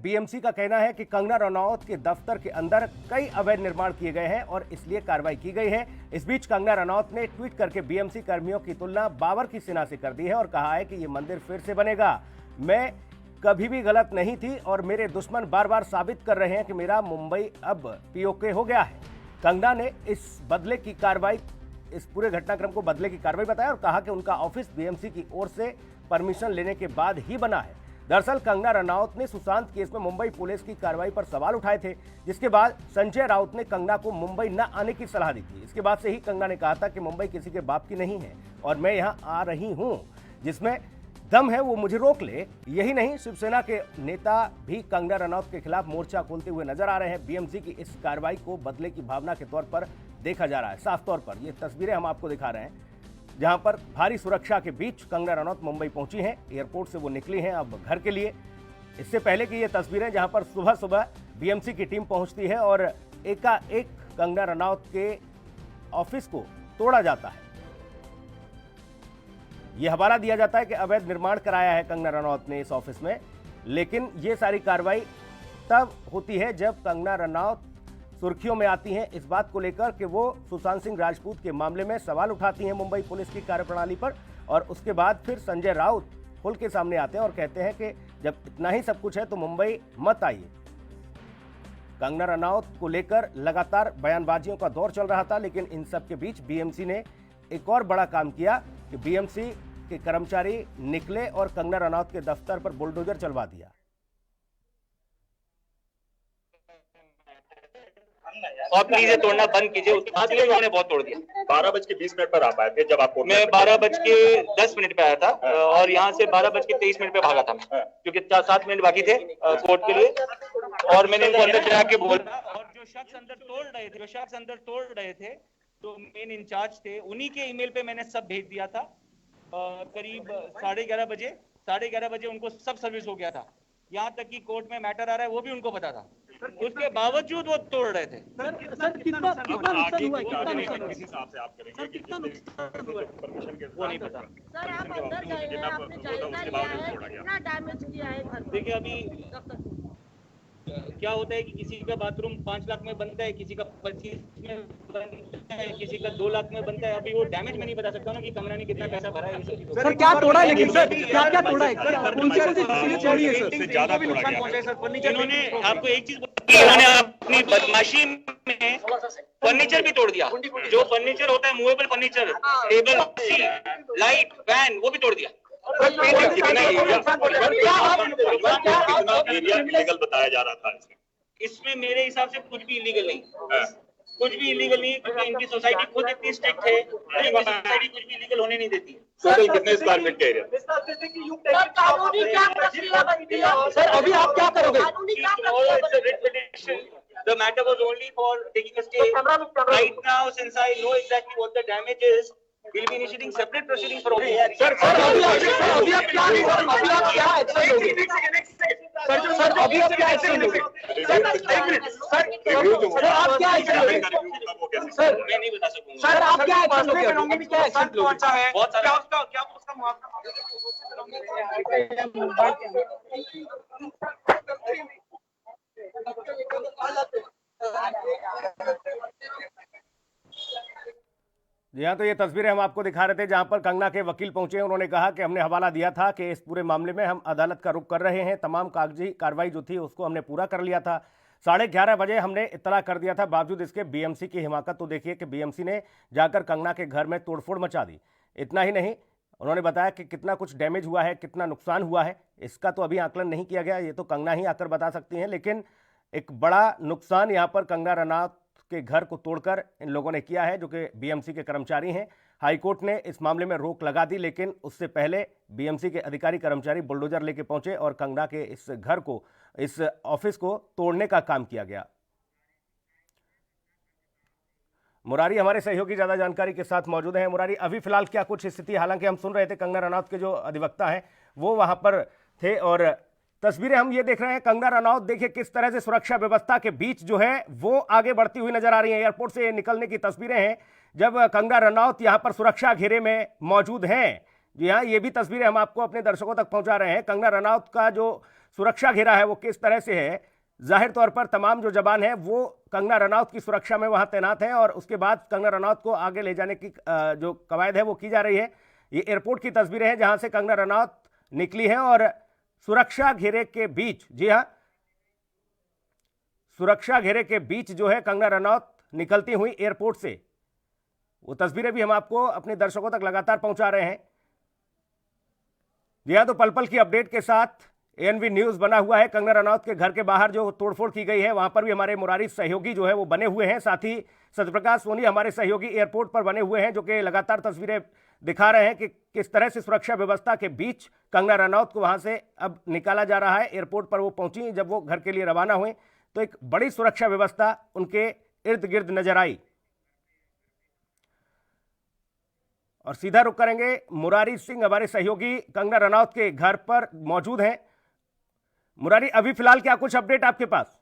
BMC का कहना है कि कंगना रनौत के दफ्तर के अंदर कई अवैध निर्माण किए गए हैं और इसलिए कार्रवाई की गई है। इस बीच कंगना रनौत ने ट्वीट करके बीएमसी कर्मियों की तुलना बाबर की सेना से कर दी है और कहा है कि ये मंदिर फिर से बनेगा। मैं कभी भी गलत नहीं थी और मेरे दुश्मन बार बार साबित कर रहे हैं कि मेरा मुंबई अब पीओके हो गया है। कंगना ने इस पूरे घटनाक्रम को बदले की कार्रवाई बताया और कहा कि उनका ऑफिस बीएमसी की ओर से परमिशन लेने के बाद ही बना है। दरअसल कंगना रनौत ने सुशांत केस में मुंबई पुलिस की कार्रवाई पर सवाल उठाए थे, जिसके बाद संजय राउत ने कंगना को मुंबई न आने की सलाह दी थी। इसके बाद से ही कंगना ने कहा था कि मुंबई किसी के बाप की नहीं है और मैं यहां आ रही हूं, जिसमें दम है वो मुझे रोक ले। यही नहीं, शिवसेना के नेता भी कंगना रनौत के खिलाफ मोर्चा खोलते हुए नजर आ रहे हैं। बीएमसी की इस कार्रवाई को बदले की भावना के तौर पर देखा जा रहा है। साफ तौर पर ये तस्वीरें हम आपको दिखा रहे हैं, जहां पर भारी सुरक्षा के बीच कंगना रनौत मुंबई पहुंची हैं। एयरपोर्ट से वो निकली हैं अब घर के लिए। इससे पहले की ये तस्वीरें जहां पर सुबह सुबह बीएमसी की टीम पहुंचती है और एकाएक कंगना रनौत के ऑफिस को तोड़ा जाता है। ये हवाला दिया जाता है कि अवैध निर्माण कराया है कंगना रनौत ने इस ऑफिस में, लेकिन ये सारी कार्रवाई तब होती है जब कंगना रनौत सुर्खियों में आती हैं इस बात को लेकर कि वो सुशांत सिंह राजपूत के मामले में सवाल उठाती हैं मुंबई पुलिस की कार्यप्रणाली पर, और उसके बाद फिर संजय राउत खुल के सामने आते हैं और कहते हैं कि जब इतना ही सब कुछ है तो मुंबई मत आइए। कंगना रनौत को लेकर लगातार बयानबाजियों का दौर चल रहा था, लेकिन इन सब के बीच बीएमसी ने एक और बड़ा काम किया कि बीएमसी के कर्मचारी निकले और कंगना रनौत के दफ्तर पर बुलडोजर चलवा दिया। और प्लीज ये तोड़ना बंद कीजिए। उसके बाद उन्होंने बहुत तोड़ दिया। 12:20 पर आप आए थे जब आपको? मैं 12:10 पे आया था और यहाँ से 12:23 पे भागा था मैं, क्योंकि 7 मिनट बाकी थे कोर्ट के लिए। और मैंने उनको अंदर जाके बोला, और जो शख्स अंदर तोड़ रहे थे जो मेन इंचार्ज थे, उन्हीं के ईमेल पे मैंने सब भेज दिया था। करीब 11:30 बजे उनको सब सर्विस हो गया था। यहाँ तक कि कोर्ट में मैटर आ रहा है वो भी उनको पता था, उसके बावजूद वो तोड़ रहे थे। सर कितना नुकसान हुआ है? किस हिसाब से आप करेंगे? कितना नुकसान हुआ है? परमिशन के वो नहीं पता। सर आप अंदर गए हैं, आपने जायजा लिया है, कितना डैमेज किया है घर को? देखिए अभी क्या होता है कि किसी का बाथरूम 5 लाख में बनता है, किसी का 25 में बनता है, किसी का 2 लाख में बनता है। अभी वो डैमेज में नहीं बता सकता ना कि कंगना ने कितना पैसा भरा है। सर क्या तोड़ा है? लेकिन सर क्या तोड़ा है? सर कौन सी चीज तोड़ी है? से ज्यादा तोड़ा गया सर इन्होंने आपको एक चीज बोली, इन्होंने अपनी बदमाशी में फर्नीचर भी तोड़ दिया। जो फर्नीचर होता है, movable furniture, table, light, fan, वो भी तोड़ दिया। कितना एरिया इलीगल बताया जा रहा था इसमें मेरे हिसाब से कुछ भी इलीगल नहीं, कुछ भी इलीगल नहीं, क्योंकि इनकी सोसाइटी खुद इतनी स्ट्रिक्ट है, इनकी सोसाइटी कुछ भी इलीगल होने नहीं देती है। सर कितने स्क्वायर फीट का एरिया? कानूनी क्या प्रक्रिया बनती है? सर अभी आप क्या करोगे? कानूनी क्या प्रक्रिया बनती है? The matter was only for taking a stay. Right now, since I know exactly what the damage is, we'll be initiating separate proceedings for all. Sir अभी आप क्या एक्शन लोगे? सर अभी आप क्या एक्शन लोगे? सर आप क्या एक्शन लोगे? सर मैं नहीं बता सकूंगा। सर आप क्या एक्शन लोगे? अभी क्या एक्शन लोगे? बहुत सारा जी हाँ, तो ये तस्वीरें हम आपको दिखा रहे थे जहां पर कंगना के वकील पहुंचे। उन्होंने कहा कि हमने हवाला दिया था कि इस पूरे मामले में हम अदालत का रुख कर रहे हैं। तमाम कागजी कार्रवाई जो थी उसको हमने पूरा कर लिया था। 11:30 बजे हमने इत्तला कर दिया था। बावजूद इसके बीएमसी की हिमाकत तो देखिए कि बीएमसी ने जाकर कंगना के घर में तोड़फोड़ मचा दी। इतना ही नहीं, उन्होंने बताया कि कितना कुछ डैमेज हुआ है, कितना नुकसान हुआ है, इसका तो अभी आकलन नहीं किया गया। ये तो कंगना ही आकर बता सकती हैं। लेकिन एक बड़ा नुकसान यहाँ पर कंगना रनौत के घर को तोड़कर इन लोगों ने किया है, जो कि बीएमसी के कर्मचारी हैं। हाईकोर्ट ने इस मामले में रोक लगा दी, लेकिन उससे पहले बीएमसी के अधिकारी कर्मचारी बुलडोजर लेके पहुंचे और कंगना के इस घर को, इस ऑफिस को तोड़ने का काम किया गया। मुरारी हमारे सहयोगी ज्यादा जानकारी के साथ मौजूद हैं। मुरारी, अभी फिलहाल क्या कुछ स्थिति? हालांकि हम सुन रहे थे कंगना रनौत के जो अधिवक्ता हैं वो वहां पर थे और तस्वीरें हम ये देख रहे हैं। कंगना रनौत देखिए किस तरह से सुरक्षा व्यवस्था के बीच जो है वो आगे बढ़ती हुई नजर आ रही है। एयरपोर्ट से निकलने की तस्वीरें हैं जब कंगना रनौत यहां पर सुरक्षा घेरे में मौजूद हैं। जी हाँ, ये भी तस्वीरें हम आपको अपने दर्शकों तक पहुंचा रहे हैं। कंगना रनौत का जो सुरक्षा घेरा है वो किस तरह से है। जाहिर तौर पर तमाम जो जवान हैं वो कंगना रनौत की सुरक्षा में वहां तैनात हैं और उसके बाद कंगना रनौत को आगे ले जाने की जो कवायद है वो की जा रही है। ये एयरपोर्ट की तस्वीरें हैं जहां से कंगना रनौत निकली हैं और सुरक्षा घेरे के बीच, जी हाँ, सुरक्षा घेरे के बीच जो है कंगना रनौत निकलती हुई एयरपोर्ट से, वो तस्वीरें भी हम आपको अपने दर्शकों तक लगातार पहुंचा रहे हैं। जी हाँ, तो पल पल की अपडेट के साथ एएनबी न्यूज बना हुआ है। कंगना रनौत के घर के बाहर जो तोड़फोड़ की गई है वहां पर भी हमारे मुरारी सहयोगी जो है वो बने हुए हैं, साथ ही सत्यप्रकाश सोनी हमारे सहयोगी एयरपोर्ट पर बने हुए हैं जो कि लगातार तस्वीरें दिखा रहे हैं कि किस तरह से सुरक्षा व्यवस्था के बीच कंगना रनौत को वहां से अब निकाला जा रहा है। एयरपोर्ट पर वो पहुंची, जब वो घर के लिए रवाना हुए तो एक बड़ी सुरक्षा व्यवस्था उनके इर्द गिर्द नजर आई। और सीधा रुख करेंगे, मुरारी सिंह हमारे सहयोगी कंगना रनौत के घर पर मौजूद हैं। मुरारी, अभी फिलहाल क्या कुछ अपडेट आपके पास?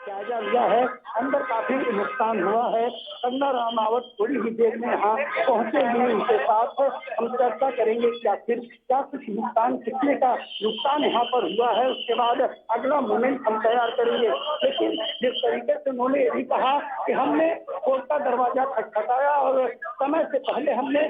जायजा लिया है, अंदर काफी नुकसान हुआ है। कंगना रनौत थोड़ी ही देर में यहाँ पहुंचेंगे, उनके साथ हम चर्चा करेंगे क्या कुछ नुकसान, कितने का नुकसान यहाँ पर हुआ है, उसके बाद अगला मोमेंट हम तैयार करेंगे। लेकिन जिस तरीके से उन्होंने ये भी कहा कि हमने कोर्ट का दरवाजा खटखटाया और समय से पहले हमने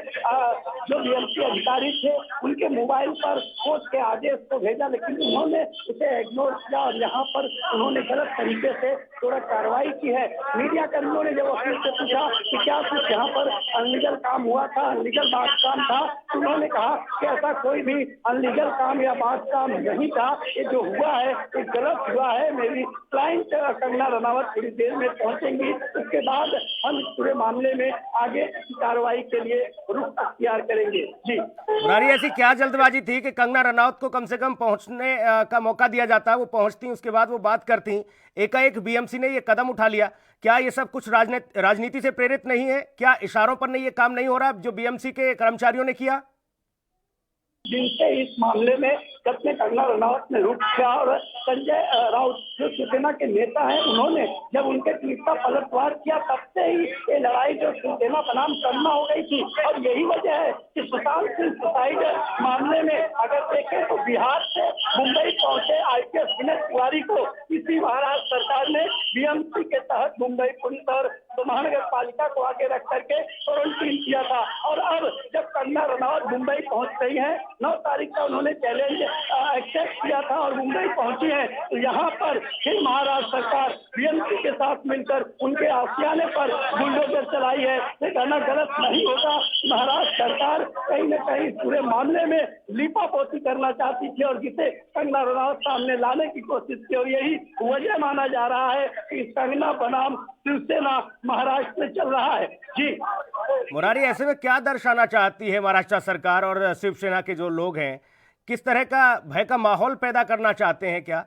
जो बीएमसी अधिकारी थे उनके मोबाइल पर कोर्ट के आदेश को भेजा, लेकिन उन्होंने उसे इग्नोर किया और यहाँ पर उन्होंने गलत तरीके से थोड़ा कार्रवाई की है। मीडिया कर्मियों ने जब वकील से पूछा कि क्या कुछ यहाँ पर अनलीगल काम हुआ था, अनलीगल बात काम था, तो उन्होंने कहा कि ऐसा कोई भी अनलीगल काम या बात काम नहीं था, ये जो हुआ है ये गलत हुआ है। मेरी क्लाइंट कंगना रनौत थोड़ी देर में पहुंचेंगी, उसके बाद हम इस पूरे मामले में आगे कार्रवाई के लिए रुख अख्तियार करेंगे। जी मुरारी, ऐसी क्या जल्दबाजी थी कि कंगना रनौत को कम से कम पहुंचने का मौका दिया जाता, वो पहुंचती, उसके बाद वो बात करती, एकाएक बीएमसी ने ये कदम उठा लिया? क्या ये सब कुछ राजनीति से प्रेरित नहीं है? क्या इशारों पर नहीं ये काम नहीं हो रहा जो बीएमसी के कर्मचारियों ने किया? जिनसे इस मामले में जब से कंगना रनौत ने रुख किया और संजय राउत जो शिवसेना के नेता हैं उन्होंने जब उनके ट्वीट का पलटवार किया, तब से ही ये लड़ाई जो शिवसेना बनाम करना हो गई थी। और यही वजह है कि सुशांत सिंह सुसाइड मामले में अगर देखें तो बिहार से मुंबई पहुंचे आईपीएस विनय तिवारी को इसी महाराष्ट्र सरकार ने बीएमसी के तहत मुंबई पुलिस और महानगर पालिका को आगे रख करके क्वारंटीन किया था। और अब जब कंगना रनौत मुंबई पहुंच गई है, 9 तारीख का उन्होंने चैलेंज एक्सेप्ट किया था और मुंबई पहुंची है, तो यहाँ पर फिर महाराष्ट्र सरकार बीएमसी के साथ मिलकर उनके आशियाने पर बुलडोजर चलाई है। ये कहना गलत नहीं होगा। महाराष्ट्र सरकार कहीं न कहीं पूरे मामले में लीपापोती करना चाहती थी और जिसे कंगना रनौत सामने लाने की कोशिश की, और यही वजह माना जा रहा है कि कंगना बनाम शिवसेना महाराष्ट्र में चल रहा है। जी मुरारी, ऐसे में क्या दर्शाना चाहती है महाराष्ट्र सरकार और शिवसेना के जो लोग हैं? किस तरह का भय का माहौल पैदा करना चाहते हैं? क्या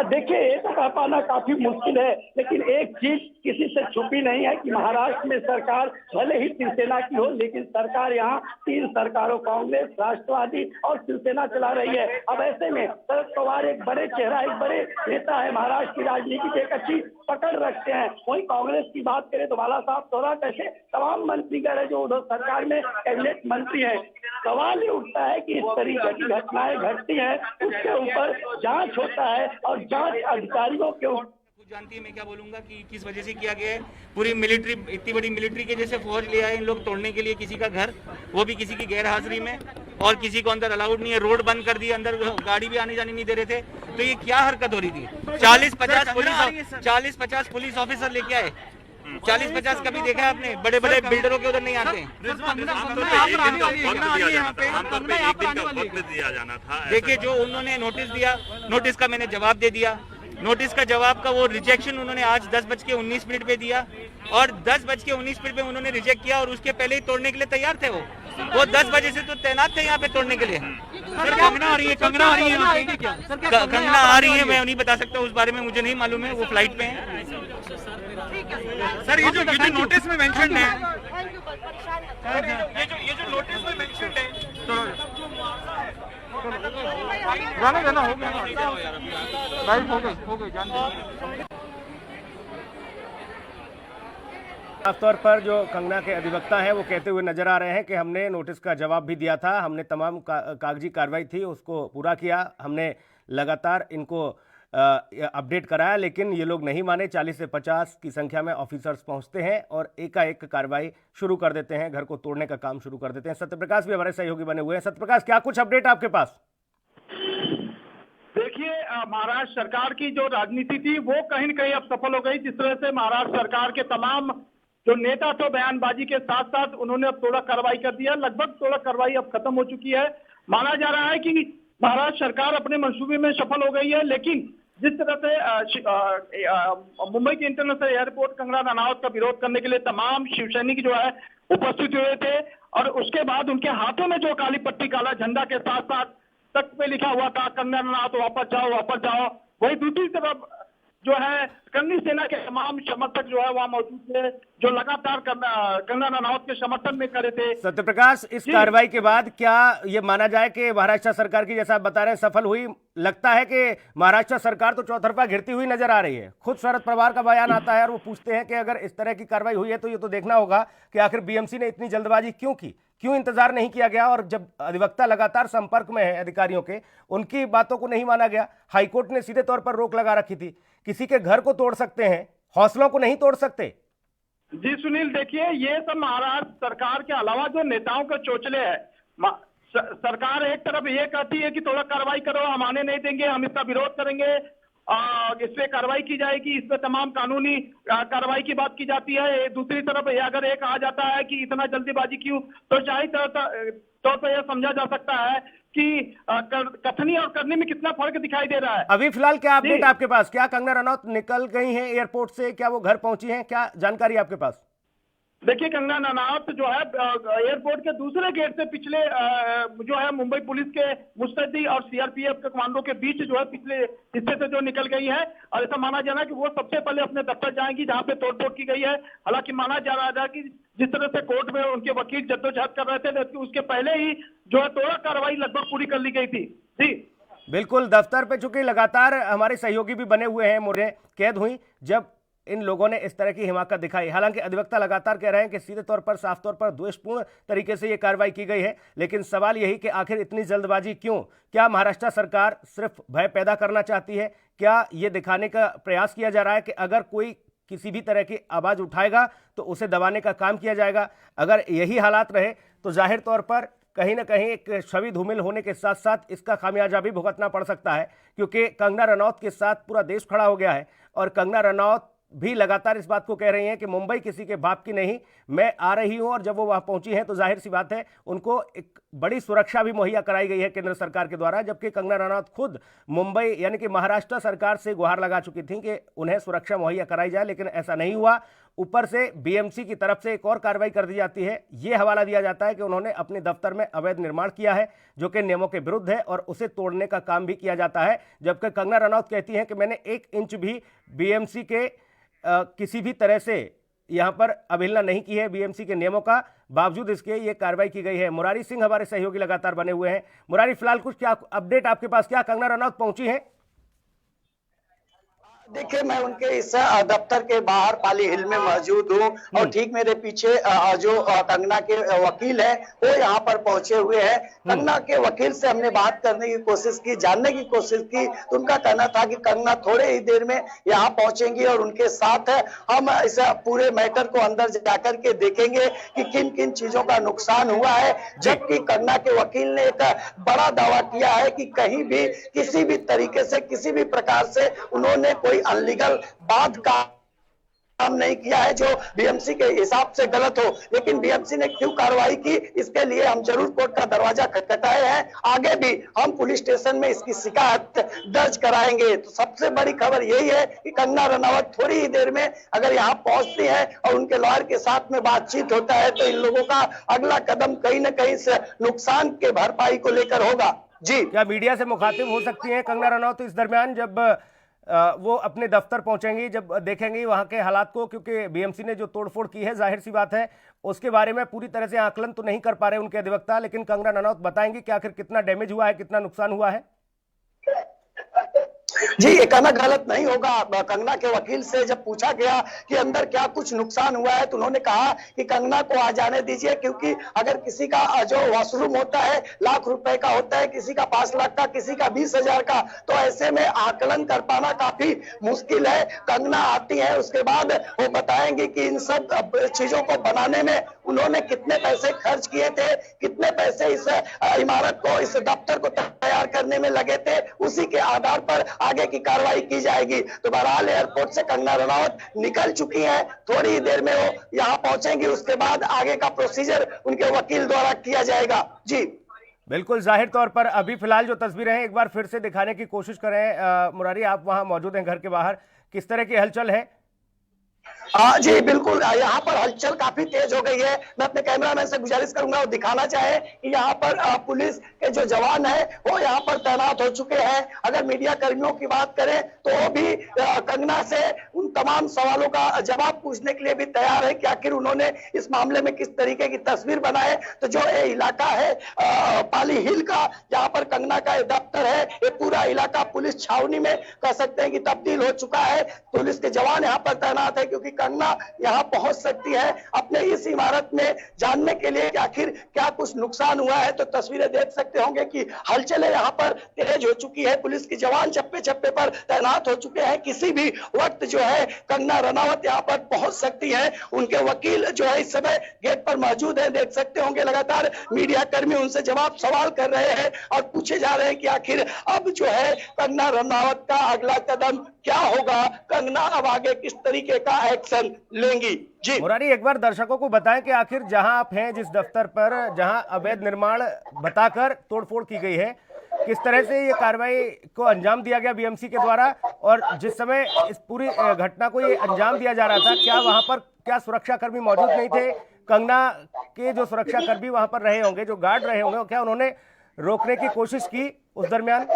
देखिए, ये तो कह पाना काफी मुश्किल है, लेकिन एक चीज किसी से छुपी नहीं है कि महाराष्ट्र में सरकार भले ही शिवसेना की हो, लेकिन सरकार यहाँ 3 सरकारों कांग्रेस, राष्ट्रवादी और शिवसेना चला रही है। अब ऐसे में शरद पवार एक बड़े चेहरा, एक बड़े नेता है, महाराष्ट्र की राजनीति की एक अच्छी पकड़ रखते हैं। वहीं कांग्रेस की बात करें तो बाला साहब थोराट ऐसे तमाम मंत्रीगण है जो उधर सरकार में कैबिनेट मंत्री है। सवाल ये उठता है कि इस तरीके की घटनाएं घटती हैं, उसके ऊपर जांच होता है और जांच अधिकारियों के ऊपर जानती है। मैं क्या बोलूंगा कि किस वजह से किया गया है। पूरी मिलिट्री, इतनी बड़ी मिलिट्री के जैसे फौज ले आए इन लोग तोड़ने के लिए किसी का घर, वो भी किसी की गैर हाजिरी में, और किसी को अंदर अलाउड नहीं है। रोड बंद कर दिए, अंदर गाड़ी भी आने जाने नहीं दे रहे थे। तो ये क्या हरकत हो रही थी? 40-50 पुलिस ऑफिसर लेके आए। 40-50 कभी देखा है आपने? बड़े बड़े बिल्डरों के उधर नहीं आते। देखिए, जो उन्होंने नोटिस दिया, नोटिस का मैंने जवाब दे दिया। नोटिस का जवाब का वो रिजेक्शन उन्होंने आज 10:19 पे दिया, और 10:19 पे उन्होंने रिजेक्ट किया, और उसके पहले ही तोड़ने के लिए तैयार थे। वो 10 बजे से तो तैनात थे यहाँ पे तोड़ने के लिए। कंगना आ रही है, कंगना आ रही है, मैं नहीं बता सकता, उस बारे में मुझे नहीं मालूम है, वो फ्लाइट पे है। सर, ये जो नोटिस में मेंशन है, ये जो नोटिस में मेंशन है, जाने देना, हो गया, लाइव हो गई जान। साफ तौर पर जो कंगना के अधिवक्ता हैं वो कहते हुए नजर आ रहे हैं कि हमने नोटिस का जवाब भी दिया था, हमने तमाम कागजी कार्रवाई थी उसको पूरा किया, हमने लगातार इनको अपडेट कराया, लेकिन ये लोग नहीं माने। 40 से 50 की संख्या में ऑफिसर्स पहुंचते हैं और एकाएक कार्रवाई शुरू कर देते हैं, घर को तोड़ने का काम शुरू कर देते हैं। सत्यप्रकाश भी हमारे सहयोगी बने हुए हैं। सत्यप्रकाश, क्या कुछ अपडेट आपके पास? देखिए, महाराष्ट्र सरकार की जो राजनीति थी वो कहीं न कहीं अब सफल हो गई। जिस तरह से महाराष्ट्र सरकार के तमाम जो नेता थे बयानबाजी के साथ साथ उन्होंने अब थोड़ा कार्रवाई कर दिया, लगभग थोड़ा कार्रवाई अब खत्म हो चुकी है। माना जा रहा है कि महाराष्ट्र सरकार अपने मंसूबे में सफल हो गई है, लेकिन जिस तरह से मुंबई के इंटरनेशनल एयरपोर्ट कंगना रनावत का विरोध करने के लिए तमाम शिव सैनिक जो है उपस्थित हुए थे और उसके बाद उनके हाथों में जो काली पट्टी काला झंडा के साथ साथ तख्त पे लिखा हुआ था कंगना रनावत वापस जाओ वापस जाओ, वही दूसरी तरफ जो है करनी सेना के तमाम समर्थक जो है वहां मौजूद थे, जो लगातार कंगना रनावत के समर्थन में खड़े थे। सत्यप्रकाश, इस कार्रवाई के बाद क्या ये माना जाए कि महाराष्ट्र सरकार की, जैसा आप बता रहे हैं, सफल हुई? लगता है कि महाराष्ट्र सरकार तो चौतरफा घिरती हुई नजर आ रही है। खुद शरद पवार का बयान आता है और वो पूछते हैं कि अगर इस तरह की कार्रवाई हुई है तो ये तो देखना होगा कि आखिर बीएमसी ने इतनी जल्दबाजी क्यों की, क्यों इंतजार नहीं किया गया। और जब अधिवक्ता लगातार संपर्क में है अधिकारियों के, उनकी बातों को नहीं माना गया। हाईकोर्ट ने सीधे तौर पर रोक लगा रखी थी। किसी के घर को तोड़ सकते हैं, हौसलों को नहीं तोड़ सकते। जी सुनील, देखिए ये सब महाराष्ट्र सरकार के अलावा जो नेताओं के चोचले है। सरकार एक तरफ ये कहती है कि थोड़ा कार्रवाई करो, हम आने नहीं देंगे, हम इसका विरोध करेंगे, इस पे कार्रवाई की जाएगी, इस पे तमाम कानूनी कार्रवाई की बात की जाती है। दूसरी तरफ ये अगर ये कहा जाता है कि इतना जल्दीबाजी क्यों, तो जाहिर तौर पर यह समझा जा सकता है कि कथनी और करनी में कितना फर्क दिखाई दे रहा है। अभी फिलहाल क्या अपडेट आपके पास? क्या कंगना रनौत निकल गई हैं एयरपोर्ट से? क्या वो घर पहुंची हैं? क्या जानकारी आपके पास? देखिए, कंगना रनावत जो है एयरपोर्ट के दूसरे गेट से पिछले जो है मुंबई पुलिस के मुस्तैदी और सीआरपीएफ के कमांडो के बीच जो है पिछले हिस्से से जो निकल गई है, और ऐसा माना जा रहा है कि वो सबसे पहले अपने दफ्तर जाएंगी जहां पे तोड़फोड़ की गई है। हालांकि माना जा रहा था कि जिस तरह से कोर्ट में उनके वकील जद्दोजहद कर रहे थे, उसके पहले ही जो है तोड़ा कार्रवाई लगभग पूरी कर ली गई थी। जी बिल्कुल, दफ्तर पे चूंकि लगातार हमारे सहयोगी भी बने हुए हैं, मोरे कैद हुई जब इन लोगों ने इस तरह की हिमाकत दिखाई। हालांकि अधिवक्ता लगातार कह रहे हैं कि सीधे तौर पर, साफ तौर पर द्वेषपूर्ण तरीके से ये कार्रवाई की गई है, लेकिन सवाल यही कि आखिर इतनी जल्दबाजी क्यों? क्या महाराष्ट्र सरकार सिर्फ भय पैदा करना चाहती है? क्या ये दिखाने का प्रयास किया जा रहा है कि अगर कोई किसी भी तरह की आवाज उठाएगा तो उसे दबाने का काम किया जाएगा? अगर यही हालात रहे तो जाहिर तौर पर कहीं ना कहीं एक छवि धूमिल होने के साथ साथ इसका खामियाजा भी भुगतना पड़ सकता है, क्योंकि कंगना रनौत के साथ पूरा देश खड़ा हो गया है और कंगना रनौत भी लगातार इस बात को कह रही हैं कि मुंबई किसी के बाप की नहीं, मैं आ रही हूं। और जब वो वहां पहुंची हैं तो जाहिर सी बात है उनको एक बड़ी सुरक्षा भी मुहैया कराई गई है केंद्र सरकार के द्वारा, जबकि कंगना रनौत खुद मुंबई यानी कि महाराष्ट्र सरकार से गुहार लगा चुकी थी कि उन्हें सुरक्षा मुहैया कराई जाए, लेकिन ऐसा नहीं हुआ। ऊपर से बीएमसी की तरफ से एक और कार्रवाई कर दी जाती है। ये हवाला दिया जाता है कि उन्होंने अपने दफ्तर में अवैध निर्माण किया है जो कि नियमों के विरुद्ध है और उसे तोड़ने का काम भी किया जाता है, जबकि कंगना रनौत कहती हैं कि मैंने 1 इंच भी बीएमसी के किसी भी तरह से यहां पर अवहेलना नहीं की है बीएमसी के नियमों का, बावजूद इसके ये कार्रवाई की गई है। मुरारी सिंह हमारे सहयोगी लगातार बने हुए हैं। मुरारी, फिलहाल कुछ क्या अपडेट आपके पास? क्या कंगना रनौत पहुंची है? देखिए, मैं उनके इस दफ्तर के बाहर पाली हिल में मौजूद हूँ और ठीक मेरे पीछे जो कंगना के वकील है वो यहाँ पर पहुंचे हुए हैं। कंगना के वकील से हमने बात करने की कोशिश की, जानने की कोशिश की, तो उनका कहना था कि कंगना थोड़े ही देर में यहाँ पहुंचेंगी और उनके साथ हम इस पूरे मैटर को अंदर जाकर के देखेंगे कि किन किन चीजों का नुकसान हुआ है। जबकि कंगना के वकील ने एक बड़ा दावा किया है कि कहीं भी किसी भी तरीके से किसी भी प्रकार से उन्होंने कोई अनलीगल बात काम नहीं किया है जो बीएमसी के हिसाब से गलत हो। लेकिन बीएमसी ने क्यों कार्रवाई की, इसके लिए हम जरूर कोर्ट का दरवाजा खटखटाए हैं। आगे भी हम पुलिस स्टेशन में इसकी शिकायत दर्ज कराएंगे। तो सबसे बड़ी खबर यही है कि कंगना रनावत थोड़ी ही देर में अगर यहाँ पहुंचती है और उनके लॉयर के साथ में बातचीत होता है तो इन लोगों का अगला कदम कहीं ना कहीं से नुकसान के भरपाई को लेकर होगा। जी, क्या मीडिया से मुखातिब हो सकती है कंगना रनौत इस दरमियान, जब वो अपने दफ्तर पहुंचेंगी, जब देखेंगी वहां के हालात को? क्योंकि बीएमसी ने जो तोड़फोड़ की है, जाहिर सी बात है उसके बारे में पूरी तरह से आकलन तो नहीं कर पा रहे उनके अधिवक्ता, लेकिन कंगना रनौत बताएंगी कि आखिर कितना डैमेज हुआ है, कितना नुकसान हुआ है। जी, ये कहना गलत नहीं होगा। कंगना के वकील से जब पूछा गया कि अंदर क्या कुछ नुकसान हुआ है तो उन्होंने कहा कि कंगना को आ जाने दीजिए, क्योंकि अगर किसी का जो वॉशरूम होता है लाख रुपए का होता है, किसी का 5 लाख का, किसी का 20,000 का, तो ऐसे में आकलन कर पाना काफी मुश्किल है। कंगना आती है, उसके बाद वो बताएंगे कि इन सब चीजों को बनाने में उन्होंने कितने पैसे खर्च किए थे, कितने पैसे इस इमारत को, इस दफ्तर को तैयार करने में लगे थे, उसी के आधार पर आगे की कार्रवाई की जाएगी। तो बहरहाल एयरपोर्ट से कंगना रनौत निकल चुकी हैं, थोड़ी ही देर में वो यहाँ पहुंचेंगी, उसके बाद आगे का प्रोसीजर उनके वकील द्वारा किया जाएगा। जी बिल्कुल, जाहिर तौर पर अभी फिलहाल जो तस्वीरें हैं एक बार फिर से दिखाने की कोशिश करें। मुरारी, आप वहां मौजूद हैं घर के बाहर, किस तरह की हलचल है? जी बिल्कुल, यहाँ पर हलचल काफी तेज हो गई है। मैं अपने कैमरामैन से गुजारिश करूंगा वो दिखाना चाहे कि यहाँ पर पुलिस के जो जवान है वो यहाँ पर तैनात हो चुके हैं। अगर मीडिया कर्मियों की बात करें तो वो भी कंगना से उन तमाम सवालों का जवाब पूछने के लिए भी तैयार है कि आखिर उन्होंने इस मामले में किस तरीके की तस्वीर बनाए। तो जो ये इलाका है पाली हिल का, जहाँ पर कंगना का दफ्तर है, ये पूरा इलाका पुलिस छावनी में कह सकते हैं कि तब्दील हो चुका है। पुलिस के जवान यहाँ पर तैनात है क्योंकि कंगना यहां पहुंच सकती है अपने इस इमारत में जानने के लिए कि आखिर क्या कुछ नुकसान हुआ है। तो तस्वीरें देख सकते होंगे कि हलचलें यहां पर तेज हो चुकी है, पुलिस के जवान चप्पे चप्पे पर तैनात हो चुके हैं। किसी भी वक्त जो है कंगना रनौत यहां पर पहुंच सकती है। उनके वकील जो है इस समय गेट पर मौजूद है, देख सकते होंगे लगातार मीडिया कर्मी उनसे जवाब सवाल कर रहे हैं और पूछे जा रहे हैं कि आखिर अब जो है कंगना रनौत का अगला कदम क्या होगा, कंगना अब आगे किस तरीके का एक्शन लेंगी। जी मुरारी, एक बार दर्शकों को बताएं कि आखिर जहां आप हैं, जिस दफ्तर पर जहां अवैध निर्माण बताकर तोड़फोड़ की गई है, किस तरह से ये कार्रवाई को अंजाम दिया गया बीएमसी के द्वारा, और जिस समय इस पूरी घटना को ये अंजाम दिया जा रहा था, क्या वहां पर क्या सुरक्षाकर्मी मौजूद नहीं थे? कंगना के जो सुरक्षाकर्मी वहां पर रहे होंगे, जो गार्ड रहे होंगे, क्या उन्होंने रोकने की कोशिश की उस दरमियान?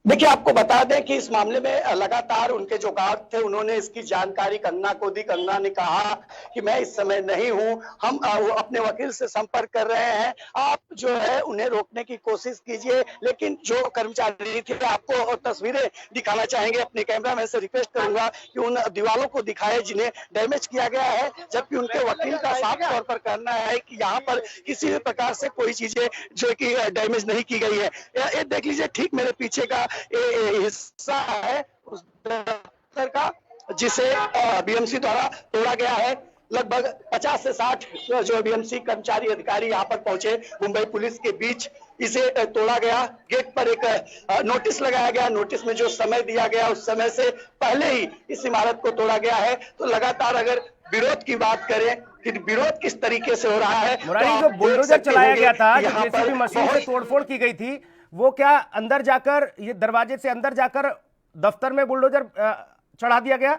देखिए, आपको बता दें कि इस मामले में लगातार उनके जो गार्ड थे उन्होंने इसकी जानकारी कंगना को दी। कंगना ने कहा कि मैं इस समय नहीं हूं, हम अपने वकील से संपर्क कर रहे हैं, आप जो है उन्हें रोकने की कोशिश कीजिए। लेकिन जो कर्मचारी थे, आपको तस्वीरें दिखाना चाहेंगे, अपने कैमरामैन से रिक्वेस्ट करूंगा कि उन दीवारों को दिखाए जिन्हें डैमेज किया गया है, जबकि उनके वकील का साफ तौर पर कहना है कि यहाँ पर किसी भी प्रकार से कोई चीजें जो कि डैमेज नहीं की गई है। ये देख लीजिए, ठीक मेरे पीछे का हिस्सा है उस दफ्तर का जिसे बीएमसी द्वारा तोड़ा गया है। लगभग 50 से 60 जो बीएमसी कर्मचारी अधिकारी यहाँ पर पहुंचे मुंबई पुलिस के बीच इसे तोड़ा गया। गेट पर एक नोटिस लगाया गया, नोटिस में जो समय दिया गया उस समय से पहले ही इस इमारत को तोड़ा गया है। तो लगातार अगर विरोध की बात करें कि विरोध किस तरीके से हो रहा है, मुरारी, जो बुलडोजर चलाया गया था, जो जेसीबी मशीन से तोड़फोड़ की गई थी, वो क्या अंदर जाकर, ये दरवाजे से अंदर जाकर दफ्तर में बुलडोजर चढ़ा दिया गया?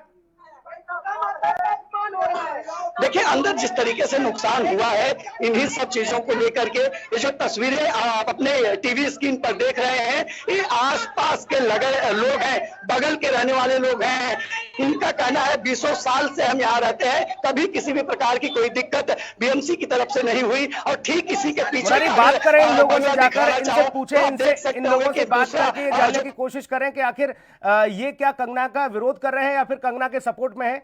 देखिए, अंदर जिस तरीके से नुकसान हुआ है, इन्हीं सब चीजों को लेकर के ये जो तस्वीरें आप अपने टीवी स्क्रीन पर देख रहे हैं, ये आसपास के लगे लोग हैं, बगल के रहने वाले लोग हैं। इनका कहना है 20 साल से हम यहाँ रहते हैं, कभी किसी भी प्रकार की कोई दिक्कत बीएमसी की तरफ से नहीं हुई। और ठीक इसी के पीछे बात करें इन लोगों से, जाकर इनसे पूछे, इनसे इन लोगों से बात करके जानने की कोशिश करें कि आखिर ये क्या कंगना का विरोध कर रहे हैं या फिर कंगना के सपोर्ट में है।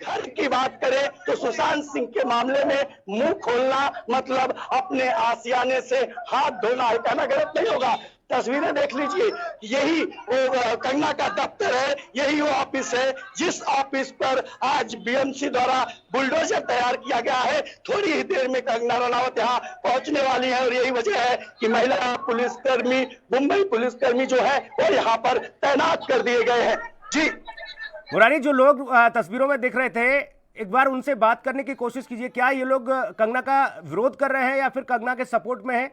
घर की बात करें तो सुशांत सिंह के मामले में मुंह खोलना मतलब अपने आशियाने से हाथ धोना, कहना गलत नहीं होगा। तस्वीरें देख लीजिए, यही वो कंगना का दफ्तर है, यही वो ऑफिस है जिस ऑफिस पर आज बीएमसी द्वारा बुलडोजर तैयार किया गया है। थोड़ी ही देर में कंगना रनौत यहाँ पहुंचने वाली है और यही वजह है कि महिला पुलिसकर्मी, मुंबई पुलिसकर्मी जो है वो यहाँ पर तैनात कर दिए गए हैं। जी मुरारी, जो लोग तस्वीरों में दिख रहे थे, एक बार उनसे बात करने की कोशिश कीजिए। क्या ये लोग कंगना का विरोध कर रहे हैं या फिर कंगना के सपोर्ट में है?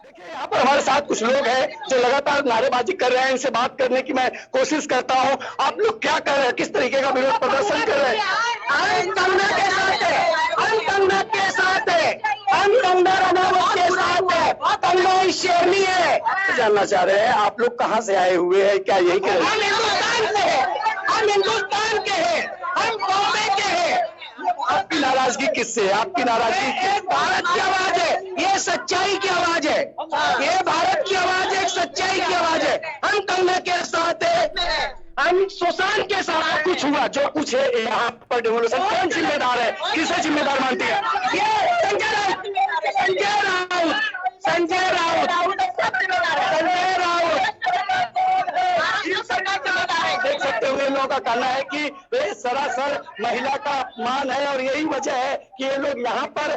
देखिए, यहाँ पर हमारे साथ कुछ लोग हैं जो लगातार नारेबाजी कर रहे हैं, इनसे बात करने की मैं कोशिश करता हूँ। आप लोग क्या कर रहे हैं, किस तरीके का विरोध प्रदर्शन कर रहे हैं? हम कंगना के साथ है, हम कंगना के साथ है, हम कंगना रनौत के साथ है, कंगना शेरनी है। जानना चाह रहे हैं आप लोग कहाँ से आए हुए हैं, क्या यही कह रहे हैं? हम हिंदुस्तान के हैं, हम बॉम्बे के हैं। आपकी नाराजगी किससे है? आपकी नाराजगी भारत की आवाज है, ये सच्चाई की आवाज है, ये भारत की आवाज है, सच्चाई की आवाज है। हम कंगना के साथ है, हम सुशांत के साथ। कुछ हुआ जो कुछ है यहाँ पर डेमोलेशन, कौन जिम्मेदार है, किसे जिम्मेदार मानती है? ये संजय राउत, संजय राउत, संजय राउत, संजय राउत। देख सकते हो, इन लोगों का कहना है कि ये सरासर महिला का अपमान है और यही वजह है कि ये लोग यहाँ पर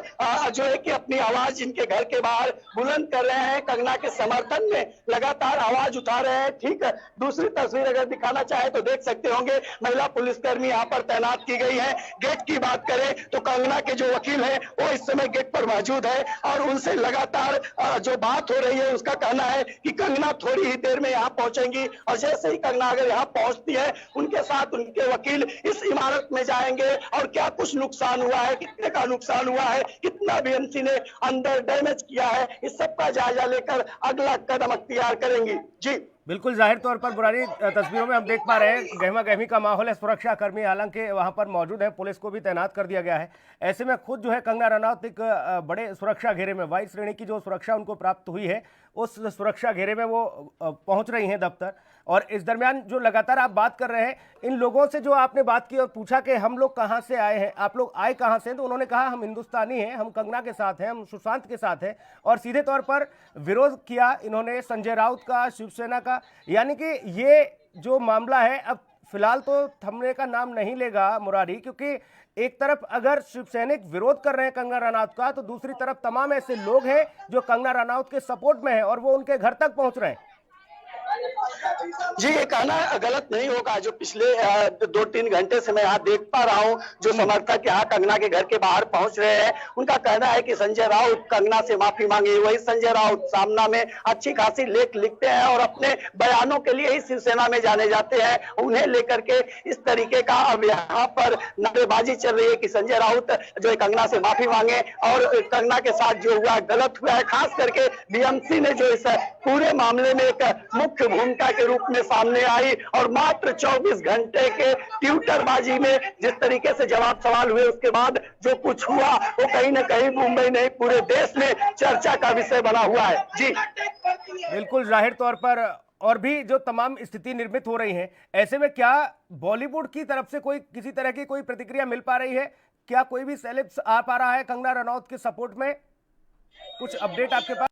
जो है कि अपनी आवाज इनके घर के बाहर बुलंद कर रहे हैं, कंगना के समर्थन में लगातार आवाज उठा रहे हैं। ठीक है, दूसरी तस्वीर अगर दिखाना चाहे तो देख सकते होंगे, महिला पुलिसकर्मी यहाँ पर तैनात की गई है। गेट की बात करें तो कंगना के जो वकील है वो इस समय गेट पर मौजूद है और उनसे लगातार जो बात हो रही है उसका कहना है कि कंगना थोड़ी ही देर में यहाँ पहुंचेंगी और जैसे ही कंगना अगर यहाँ पहुंचती है उनके साथ उनके वकील इस इमारत में जाएंगे और क्या कुछ नुकसान हुआ है, कितने का नुकसान हुआ है, कितना बीएमसी ने अंदर डैमेज किया है, इस सब का जायजा लेकर अगला कदम अख्तियार करेंगी। जी बिल्कुल, जाहिर तौर पर बुरारी, तस्वीरों में हम देख पा रहे हैं गहमा गहमी का माहौल है। सुरक्षा कर्मी हालांकि वहां पर मौजूद है, पुलिस को भी तैनात कर दिया गया है। ऐसे में खुद जो है कंगना रनौत एक बड़े सुरक्षा घेरे में, वायु श्रेणी की जो सुरक्षा उनको प्राप्त हुई है उस सुरक्षा घेरे में वो पहुंच रही हैं दफ्तर। और इस दरमियान जो लगातार आप बात कर रहे हैं, इन लोगों से जो आपने बात की और पूछा कि हम लोग कहाँ से आए हैं, आप लोग आए कहाँ से हैं, तो उन्होंने कहा हम हिंदुस्तानी हैं, हम कंगना के साथ हैं, हम सुशांत के साथ हैं। और सीधे तौर पर विरोध किया इन्होंने संजय राउत का, शिवसेना का। यानी कि ये जो मामला है अब फिलहाल तो थमने का नाम नहीं लेगा मुरारी, क्योंकि एक तरफ अगर शिवसैनिक विरोध कर रहे हैं कंगना रनौत का, तो दूसरी तरफ तमाम ऐसे लोग हैं जो कंगना रनौत के सपोर्ट में हैं और वो उनके घर तक पहुंच रहे हैं। जी, ये कहना गलत नहीं होगा। जो पिछले 2-3 घंटे से मैं यहाँ देख पा रहा हूँ, जो समर्थक यहाँ कंगना के घर के बाहर पहुंच रहे हैं, उनका कहना है कि संजय राउत कंगना से माफी मांगी। वही संजय राउत सामना में अच्छी खासी लेख लिखते हैं और अपने बयानों के लिए ही शिवसेना में जाने जाते हैं। उन्हें लेकर के इस तरीके का अब यहाँ पर नारेबाजी चल रही है कि संजय राउत जो है कंगना से माफी मांगे और कंगना के साथ जो हुआ गलत हुआ है। खास करके बीएमसी ने जो इस पूरे मामले में एक मुख्य भूमिका के रूप में सामने आई और मात्र 24 घंटे के ट्विटरबाजी में जिस तरीके से जवाब सवाल हुए उसके बाद जो कुछ हुआ वो कहीं ना कहीं मुंबई नहीं पूरे देश में चर्चा का विषय बना हुआ है। जी बिल्कुल, जाहिर तौर पर और भी जो तमाम स्थिति निर्मित हो रही है, ऐसे में क्या बॉलीवुड की तरफ से कोई किसी तरह की कोई प्रतिक्रिया मिल पा रही है? क्या कोई भी सेलेब्स आ पा रहा है कंगना रनौत के सपोर्ट में? कुछ अपडेट आपके पास?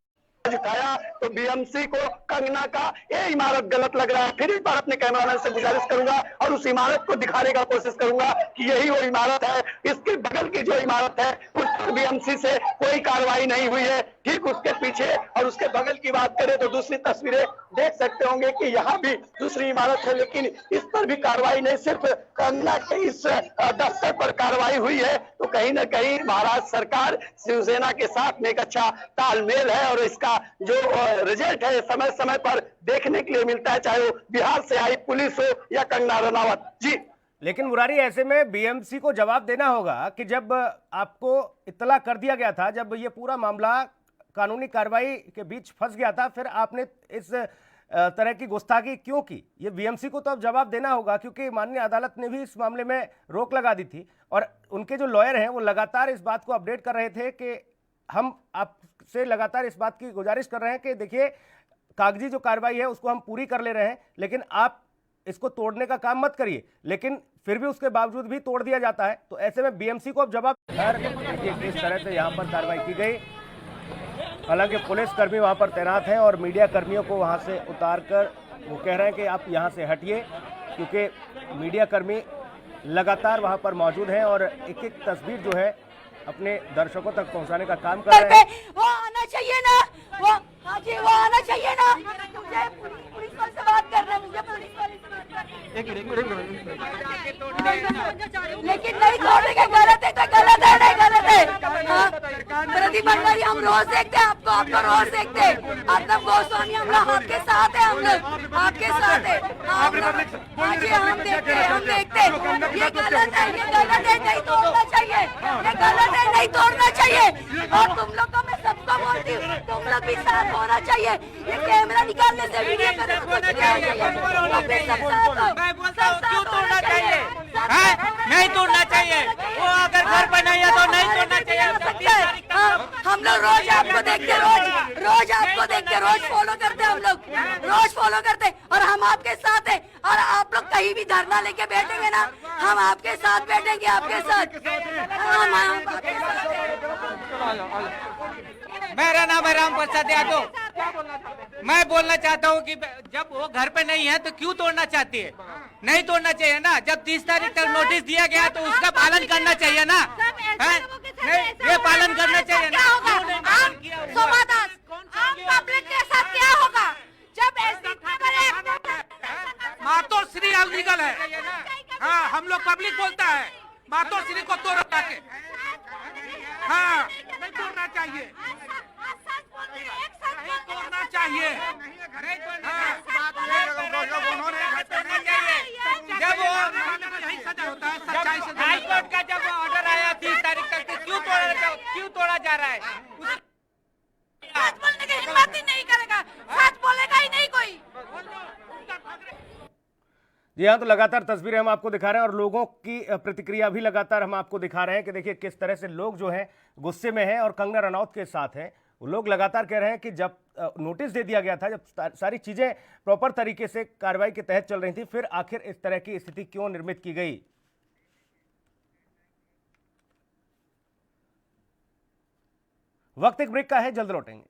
दिखाया तो बीएमसी को कंगना का ये इमारत गलत लग रहा है। फिर एक बार अपने कैमरामैन से गुजारिश करूंगा और उस इमारत को दिखाने का कोशिश करूंगा कि यही वो इमारत है। इसके बगल की जो इमारत है उस पर बीएमसी से कोई कार्रवाई नहीं हुई है। ठीक उसके पीछे और उसके बगल की बात करें तो दूसरी तस्वीरें देख सकते होंगे कि यहाँ भी दूसरी इमारत है, लेकिन इस पर भी कार्रवाई नहीं, सिर्फ कंगना के इस दफ्तर पर कार्रवाई हुई है। तो कहीं ना कहीं महाराष्ट्र सरकार शिवसेना के साथ में एक अच्छा तालमेल है और इसका जो रिजल्ट है समय समय पर देखने के लिए मिलता है, चाहे वो बिहार से आई पुलिस हो या कंगना रनौत। जी लेकिन मुरारी, ऐसे में बीएमसी को जवाब देना होगा कि जब आपको इत्तला कर दिया गया था, जब ये पूरा मामला कानूनी कार्रवाई के बीच फंस गया था, फिर आपने इस तरह की गुस्ताखी क्यों की? ये बीएमसी को तो अब जवाब देना होगा, क्योंकि माननीय अदालत ने भी इस मामले में रोक लगा दी थी और उनके जो लॉयर हैं वो लगातार इस बात को अपडेट कर रहे थे कि हम आपसे लगातार इस बात की गुजारिश कर रहे हैं कि देखिए कागजी जो कार्रवाई है उसको हम पूरी कर ले रहे हैं, लेकिन आप इसको तोड़ने का काम मत करिए। लेकिन फिर भी उसके बावजूद भी तोड़ दिया जाता है। तो ऐसे में बीएमसी को अब जवाब देखिए किस तरह से यहाँ पर कार्रवाई की गई। हालांकि पुलिसकर्मी वहाँ पर तैनात हैं और मीडिया कर्मियों को वहाँ से उतारकर वो कह रहे हैं कि आप यहाँ से हटिए, क्योंकि मीडिया कर्मी लगातार वहाँ पर मौजूद हैं और एक एक तस्वीर जो है अपने दर्शकों तक पहुंचाने का काम कर रहे हैं। वो आना चाहिए ना, वो हाँ जी वो आना चाहिए ना। मुझे पुलिस वाले से बात करना है, मुझे पुलिस वाले से बात करना है। लेकिन नहीं तोड़ेंगे, गलत है तो गलत है, नहीं गलत है। प्रतिबंध हम रोज देखते हैं आपको रोज देखते हैं। अपना गोस्वामी हम लोग आपके साथ है, हम लोग आपके साथ है। हाँ जी हम देखते हैं, हम देखते हैं। ये गलत है, ये गलत है, नहीं तोड़ना चाहिए, ये गलत है, नहीं तोड़ना चाहिए। और तुम लोग को मैं सबको बोलती हूँ, तुम लोग भी साथ होना चाहिए। ये कैमरा निकालने से वीडियो करने से कुछ नहीं चाहिए। क्यों तोड़ना चाहिए? नहीं तोड़ना चाहिए। वो अगर घर पर नहीं है तो नहीं तोड़ना चाहिए। हम लोग रोज आपको देखते, रोज आपको देखते, रोज फॉलो करते, हम लोग रोज फॉलो करते, और हम आपके साथ हैं। और आप लोग कहीं भी धरना लेके बैठेंगे ना, हम आपके साथ बैठेंगे, आपके साथ। हम आपके साथ हैं। मेरा नाम है राम प्रसाद यादव। मैं बोलना चाहता हूँ कि जब वो घर पे नहीं है तो क्यों तोड़ना चाहती है? नहीं तोड़ना चाहिए ना। जब 30 तारीख तक नोटिस दिया गया तो उसका पालन करना चाहिए ना। नहीं, ये पालन करना चाहिए ना। पब्लिक के साथ क्या होगा जब मातोश्री अनलीगल है। हाँ, हम लोग पब्लिक बोलता है मातोश्री को तोड़ के। हाँ, नहीं तोड़ना चाहिए, नहीं तोड़ना चाहिए। जब वो यही सजा होता है, सच्चाई से। हाई कोर्ट का जब ऑर्डर आया 30 तारीख तक, क्यों तोड़ा जा रहा है? सच बोलने की हिम्मत ही नहीं करेगा, सच बोलेगा ही नहीं कोई। जी हाँ, तो लगातार तस्वीरें हम आपको दिखा रहे हैं और लोगों की प्रतिक्रिया भी लगातार हम आपको दिखा रहे हैं कि देखिए किस तरह से लोग जो हैं गुस्से में हैं और कंगना रनौत के साथ हैं। वो लोग लगातार कह रहे हैं कि जब नोटिस दे दिया गया था, जब सारी चीजें प्रॉपर तरीके से कार्रवाई के तहत चल रही थी, फिर आखिर इस तरह की स्थिति क्यों निर्मित की गई। वक्त एक ब्रेक का है, जल्द लौटेंगे।